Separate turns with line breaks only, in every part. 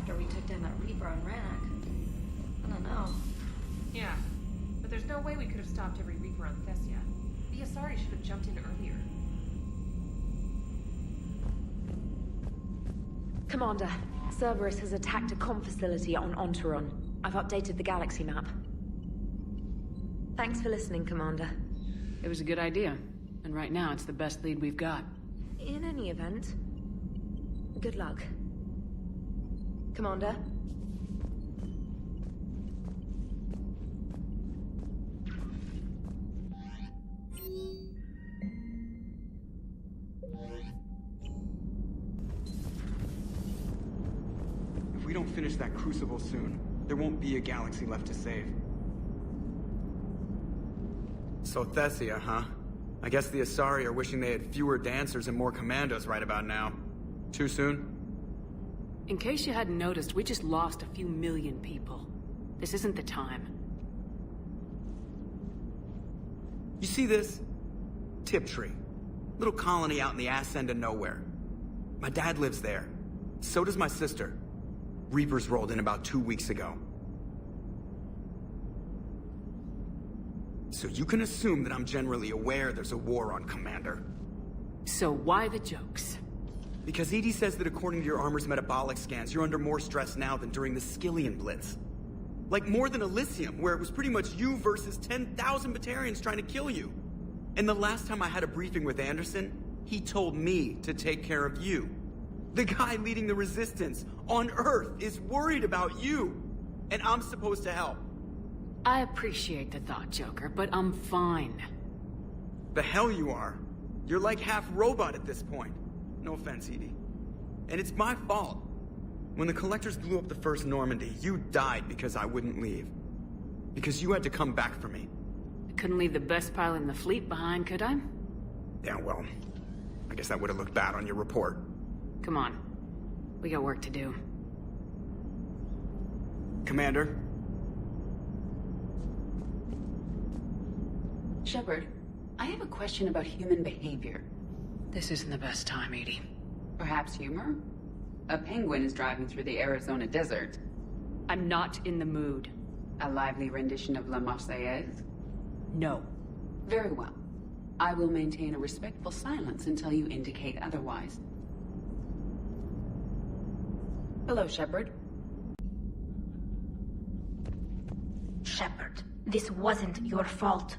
after we took down that Reaper on Rannoch. I don't know.
Yeah, but there's no way we could have stopped every Reaper on Thessia. The Asari should have jumped in earlier.
Commander, Cerberus has attacked a comm facility on Ontaron. I've updated the galaxy map. Thanks for listening, Commander.
It was a good idea, and right now it's the best lead we've got.
In any event, good luck. Commander?
If we don't finish that crucible soon, there won't be a galaxy left to save. So Thessia, huh? I guess the Asari are wishing they had fewer dancers and more commandos right about now. Too soon?
In case you hadn't noticed, we just lost a few million people. This isn't the time.
You see this? Tiptree. Little colony out in the ass end of nowhere. My dad lives there. So does my sister. Reapers rolled in about 2 weeks ago. So you can assume that I'm generally aware there's a war on, Commander.
So why the jokes?
Because EDI says that according to your armor's metabolic scans, you're under more stress now than during the Skillian Blitz. Like more than Elysium, where it was pretty much you versus 10,000 Batarians trying to kill you. And the last time I had a briefing with Anderson, he told me to take care of you. The guy leading the resistance on Earth is worried about you. And I'm supposed to help.
I appreciate the thought, Joker, but I'm fine.
The hell you are. You're like half robot at this point. No offense, EDI. And it's my fault. When the Collectors blew up the first Normandy, you died because I wouldn't leave. Because you had to come back for me.
I couldn't leave the best pilot in the fleet behind, could I?
Yeah, well, I guess that would have looked bad on your report.
Come on. We got work to do.
Commander?
Shepard, I have a question about human behavior.
This isn't the best time, EDI.
Perhaps humor? A penguin is driving through the Arizona desert.
I'm not in the mood.
A lively rendition of La Marseillaise?
No.
Very well. I will maintain a respectful silence until you indicate otherwise. Hello, Shepard.
Shepard, this wasn't your fault.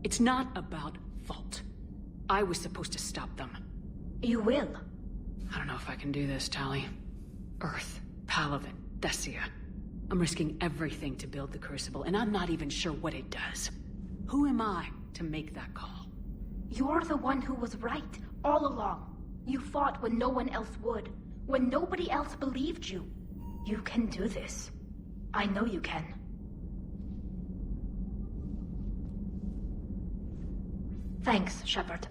It's not about fault. I was supposed to stop them.
You will.
I don't know if I can do this, Tali. Earth, Palaven, Thessia. I'm risking everything to build the Crucible, and I'm not even sure what it does. Who am I to make that call?
You're the one who was right, all along. You fought when no one else would. When nobody else believed you. You can do this. I know you can. Thanks, Shepard.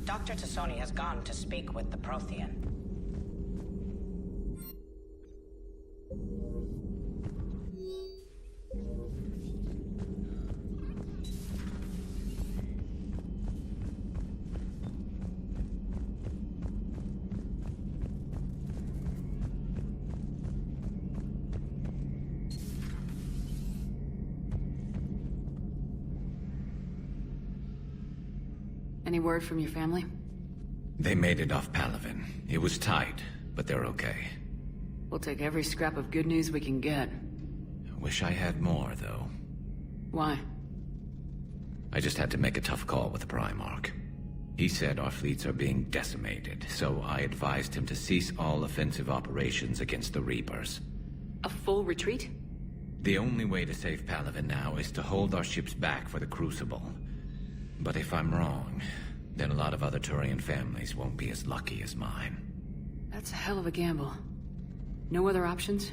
Dr. Tassoni has gone to speak with the Prothean.
Any word from your family?
They made it off Palaven. It was tight, but they're okay.
We'll take every scrap of good news we can get.
Wish I had more, though.
Why?
I just had to make a tough call with the Primarch. He said our fleets are being decimated, so I advised him to cease all offensive operations against the Reapers.
A full retreat?
The only way to save Palaven now is to hold our ships back for the Crucible. But if I'm wrong, then a lot of other Turian families won't be as lucky as mine.
That's a hell of a gamble. No other options?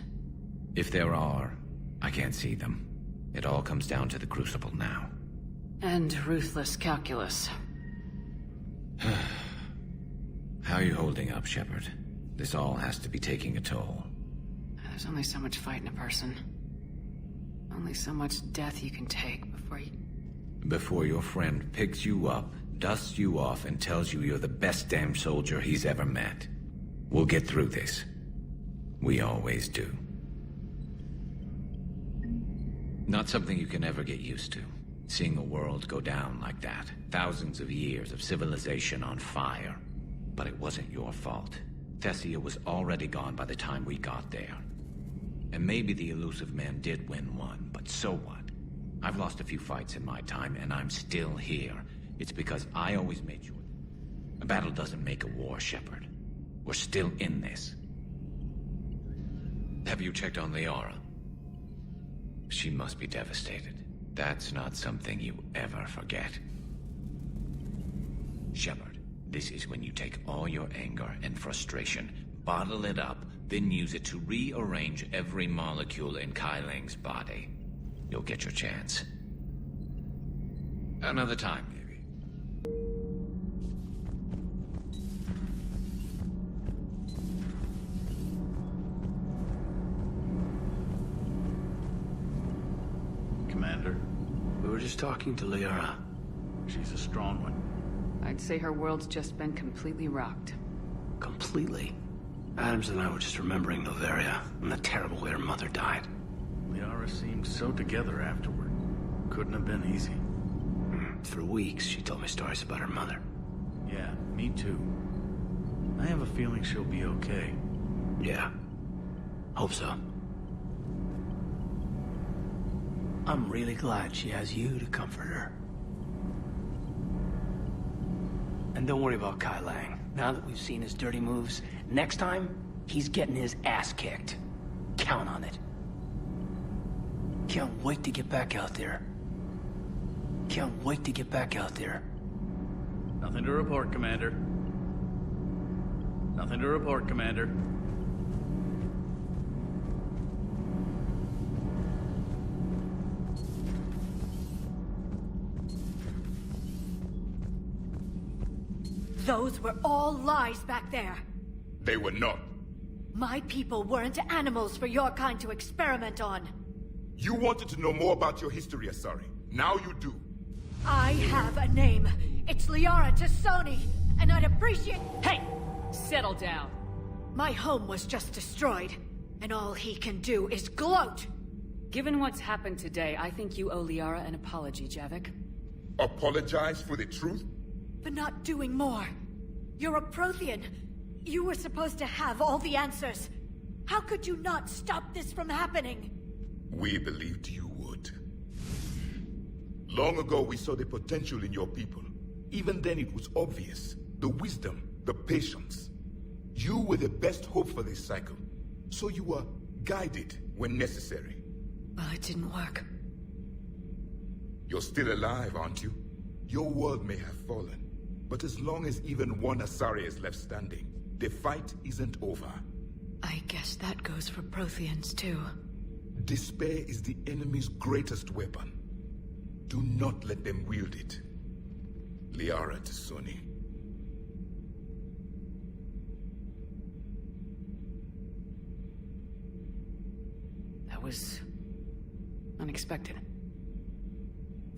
If there are, I can't see them. It all comes down to the Crucible now.
And ruthless calculus.
How are you holding up, Shepard? This all has to be taking a toll.
There's only so much fight in a person. Only so much death you can take before you...
Before your friend picks you up, dusts you off, and tells you you're the best damn soldier he's ever met. We'll get through this. We always do. Not something you can ever get used to. Seeing a world go down like that. Thousands of years of civilization on fire. But it wasn't your fault. Thessia was already gone by the time we got there. And maybe the elusive man did win one, but so what? I've lost a few fights in my time, and I'm still here. It's because I always made sure. A battle doesn't make a war, Shepard. We're still in this. Have you checked on Liara? She must be devastated. That's not something you ever forget. Shepard, this is when you take all your anger and frustration, bottle it up, then use it to rearrange every molecule in Kai Ling's body. You'll get your chance. Another time, maybe.
Commander,
We were just talking to Liara.
she's a strong one.
I'd say her world's just been completely rocked.
Completely. Adams and I were just remembering Noveria and the terrible way her mother died.
Liara seemed so together afterward. Couldn't have been easy.
For weeks, she told me stories about her mother.
Yeah, me too. I have a feeling she'll be okay.
Yeah. Hope so. I'm really glad she has you to comfort her. And don't worry about Kai Lang. Now that we've seen his dirty moves, next time, he's getting his ass kicked. Count on it. Can't wait to get back out there. Can't wait to get back out there.
Nothing to report, Commander. Nothing to report, Commander.
Those were all lies back there.
They were not.
My people weren't animals for your kind to experiment on.
You wanted to know more about your history, Asari. Now you do.
I have a name. It's Liara Tassoni, and I'd appreciate...
Hey! Settle down.
My home was just destroyed, and all he can do is gloat.
Given what's happened today, I think you owe Liara an apology, Javik.
Apologize for the truth?
For not doing more. You're a Prothean. You were supposed to have all the answers. How could you not stop this from happening?
We believed you would. Long ago, we saw the potential in your people. Even then, it was obvious. The wisdom, the patience. You were the best hope for this cycle. So you were guided when necessary.
Well, it didn't work.
You're still alive, aren't you? Your world may have fallen. But as long as even one Asari is left standing, the fight isn't over.
I guess that goes for Protheans, too.
Despair is the enemy's greatest weapon. Do not let them wield it. Liara Tassoni.
That was... unexpected.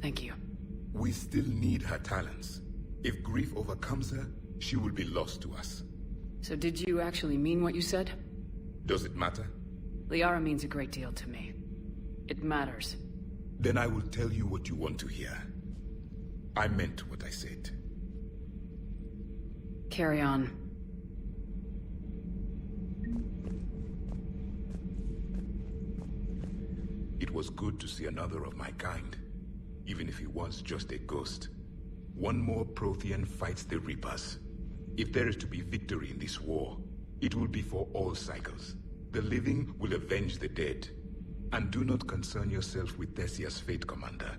Thank you.
We still need her talents. If grief overcomes her, she will be lost to us.
So did you actually mean what you said?
Does it matter?
Liara means a great deal to me. It matters.
Then I will tell you what you want to hear. I meant what I said.
Carry on.
It was good to see another of my kind, even if he was just a ghost. One more Prothean fights the Reapers. If there is to be victory in this war, it will be for all cycles. The living will avenge the dead. And do not concern yourself with Thessia's fate, Commander.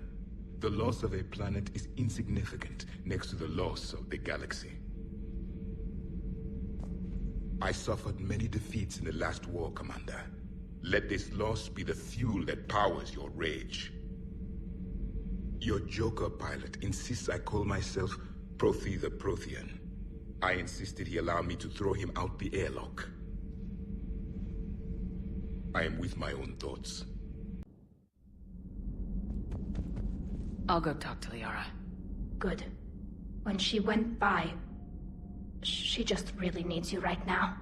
The loss of a planet is insignificant next to the loss of the galaxy. I suffered many defeats in the last war, Commander. Let this loss be the fuel that powers your rage. Your Joker pilot insists I call myself Prothi the Prothean. I insisted he allow me to throw him out the airlock. I am with my own thoughts.
I'll go talk to Liara.
Good. When she went by, she just really needs you right now.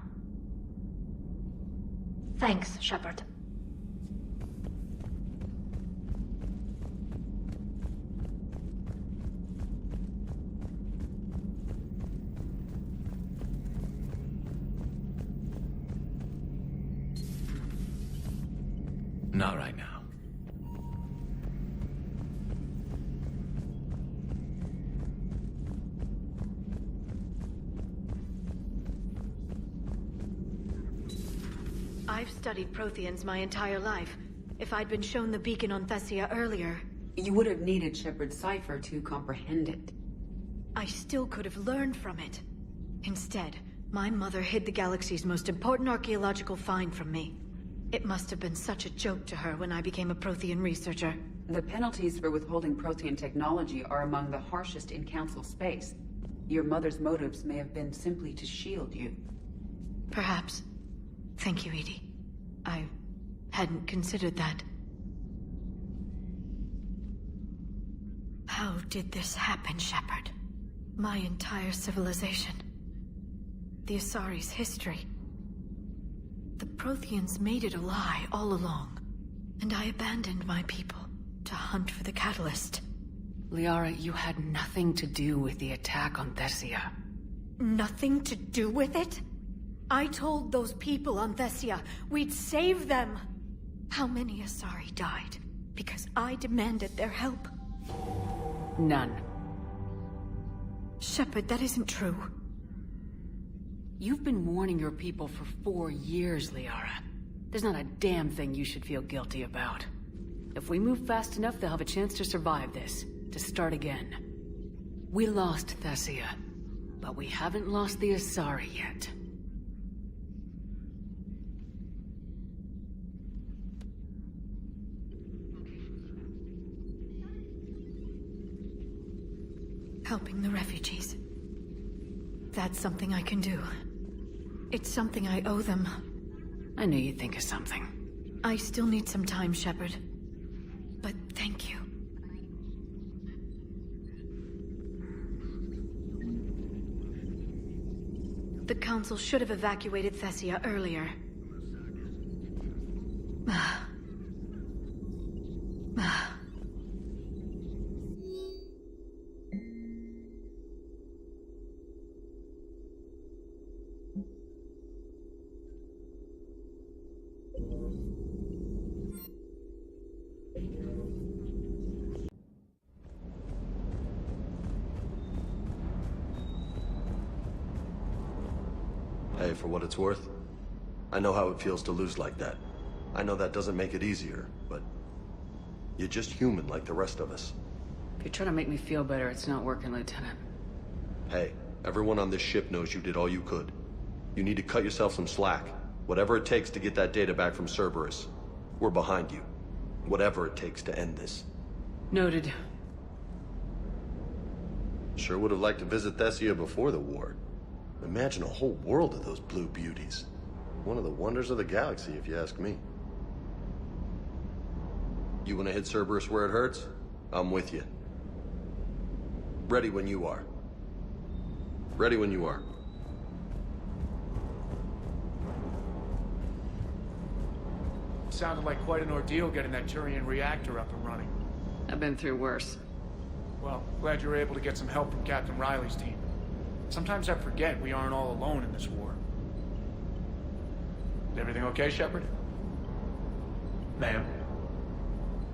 Thanks, Shepard.
Not right now.
I've studied Protheans my entire life. If I'd been shown the beacon on Thessia earlier...
You would have needed Shepard's cipher to comprehend it.
I still could have learned from it. Instead, my mother hid the galaxy's most important archaeological find from me. It must have been such a joke to her when I became a Prothean researcher.
The penalties for withholding Prothean technology are among the harshest in Council space. Your mother's motives may have been simply to shield you.
Perhaps. Thank you, Edie. I hadn't considered that. How did this happen, Shepard? My entire civilization. The Asari's history. The Protheans made it a lie all along, and I abandoned my people to hunt for the catalyst.
Liara, you had nothing to do with the attack on Thessia.
Nothing to do with it? I told those people on Thessia we'd save them. How many Asari died because I demanded their help?
None.
Shepard, that isn't true.
You've been warning your people for 4 years, Liara. There's not a damn thing you should feel guilty about. If we move fast enough, they'll have a chance to survive this, to start again. We lost Thessia, but we haven't lost the Asari yet.
Helping the refugees. That's something I can do. It's something I owe them.
I knew you'd think of something.
I still need some time, Shepard. But thank you. The Council should have evacuated Thessia earlier.
Hey, for what it's worth, I know how it feels to lose like that. I know that doesn't make it easier, but you're just human like the rest of us.
If you're trying to make me feel better, it's not working, Lieutenant.
Hey, everyone on this ship knows you did all you could. You need to cut yourself some slack. Whatever it takes to get that data back from Cerberus. We're behind you. Whatever it takes to end this.
Noted.
Sure would have liked to visit Thessia before the war. Imagine a whole world of those blue beauties. One of the wonders of the galaxy, if you ask me. You want to hit Cerberus where it hurts? I'm with you. Ready when you are. Ready when you are.
Sounded like quite an ordeal getting that Turian reactor up and running.
I've been through worse.
Well, glad you were able to get some help from Captain Riley's team. Sometimes I forget we aren't all alone in this war. Is everything okay, Shepard?
Ma'am.